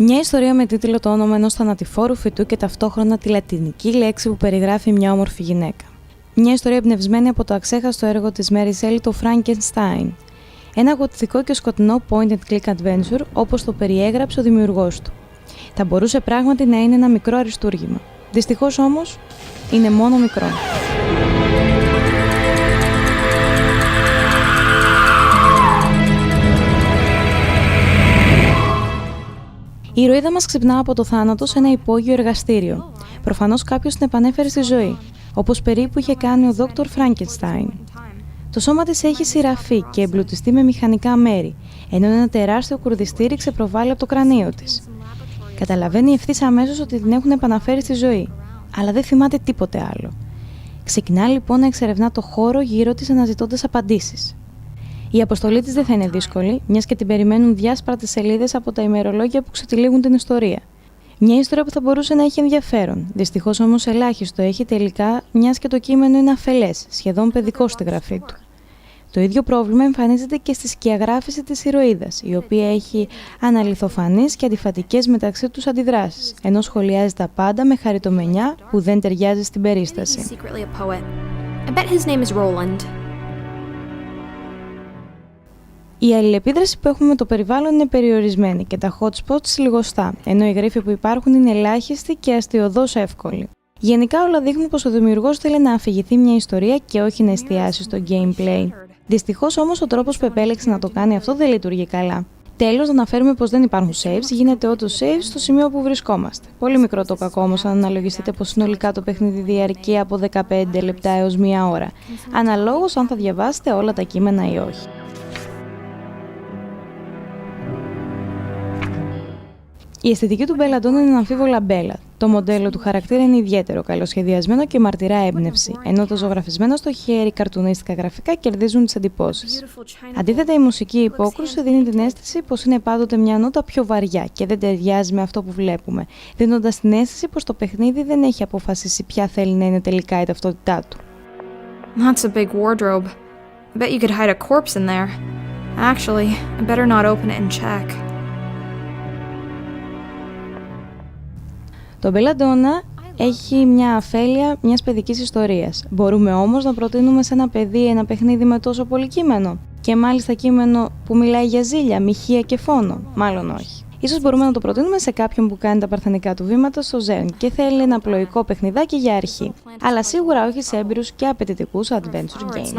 Μια ιστορία με τίτλο το όνομα ενός θανατηφόρου φυτού και ταυτόχρονα τη λατινική λέξη που περιγράφει μια όμορφη γυναίκα. Μια ιστορία εμπνευσμένη από το αξέχαστο έργο της Mary Shelley, το Frankenstein. Ένα γοτθικό και σκοτεινό point-and-click adventure όπως το περιέγραψε ο δημιουργός του. Θα μπορούσε πράγματι να είναι ένα μικρό αριστούργημα. Δυστυχώς όμως είναι μόνο μικρό. Η ηρωίδα μας ξυπνά από το θάνατο σε ένα υπόγειο εργαστήριο. Προφανώς κάποιος την επανέφερε στη ζωή, όπως περίπου είχε κάνει ο Dr. Frankenstein. Το σώμα της έχει σειραφεί και εμπλουτιστεί με μηχανικά μέρη, ενώ ένα τεράστιο κουρδιστήρι ξεπροβάλλει από το κρανίο της. Καταλαβαίνει ευθύς αμέσως ότι την έχουν επαναφέρει στη ζωή, αλλά δεν θυμάται τίποτε άλλο. Ξεκινά λοιπόν να εξερευνά το χώρο γύρω της αναζητώντας απαντήσεις. Η αποστολή της δεν θα είναι δύσκολη, μιας και την περιμένουν διάσπαρτες σελίδες από τα ημερολόγια που ξετυλίγουν την ιστορία. Μια ιστορία που θα μπορούσε να έχει ενδιαφέρον, δυστυχώς όμως ελάχιστο έχει τελικά, μιας και το κείμενο είναι αφελές, σχεδόν παιδικό στη γραφή του. Το ίδιο πρόβλημα εμφανίζεται και στη σκιαγράφηση της ηρωίδας, η οποία έχει αναλυθοφανείς και αντιφατικές μεταξύ τους αντιδράσεις, ενώ σχολιάζει τα πάντα με χαριτομενιά που δεν ταιριάζει στην περίσταση. Η αλληλεπίδραση που έχουμε με το περιβάλλον είναι περιορισμένη και τα hot spots λιγοστά, ενώ οι γρίφοι που υπάρχουν είναι ελάχιστοι και αστειωδώς εύκολοι. Γενικά όλα δείχνουν πως ο δημιουργός θέλει να αφηγηθεί μια ιστορία και όχι να εστιάσει στο gameplay. Δυστυχώς όμως ο τρόπος που επέλεξε να το κάνει αυτό δεν λειτουργεί καλά. Τέλος, να αναφέρουμε πως δεν υπάρχουν saves, γίνεται auto-save στο σημείο που βρισκόμαστε. Πολύ μικρό το κακό όμως αν αναλογιστείτε πως συνολικά το παιχνίδι διαρκεί από 15 λεπτά έως 1 ώρα, αναλόγως αν θα διαβάσετε όλα τα κείμενα ή όχι. Η αισθητική του Belladonna είναι αμφίβολα μπέλα. Το μοντέλο του χαρακτήρα είναι ιδιαίτερο, καλοσχεδιασμένο και μαρτυρά έμπνευση, ενώ το ζωγραφισμένο στο χέρι καρτουνίστικα γραφικά κερδίζουν τις εντυπώσεις. Αντίθετα, η μουσική υπόκρουση δίνει την αίσθηση πως είναι πάντοτε μια νότα πιο βαριά και δεν ταιριάζει με αυτό που βλέπουμε, δίνοντας την αίσθηση πως το παιχνίδι δεν έχει αποφασίσει ποια θέλει να είναι τελικά η ταυτότητά του. That's a big wardrobe. I bet you could hide a corpse in there. Actually, I better not open it and check. Το Belladonna έχει μια αφέλεια μιας παιδικής ιστορίας. Μπορούμε όμως να προτείνουμε σε ένα παιδί ένα παιχνίδι με τόσο πολύ κείμενο. Και μάλιστα κείμενο που μιλάει για ζήλια, μοιχεία και φόνο. Μάλλον όχι. Ίσως μπορούμε να το προτείνουμε σε κάποιον που κάνει τα παρθενικά του βήματα στο Zen και θέλει ένα πλοϊκό παιχνιδάκι για αρχή. Αλλά σίγουρα όχι σε έμπειρους και απαιτητικούς adventure games.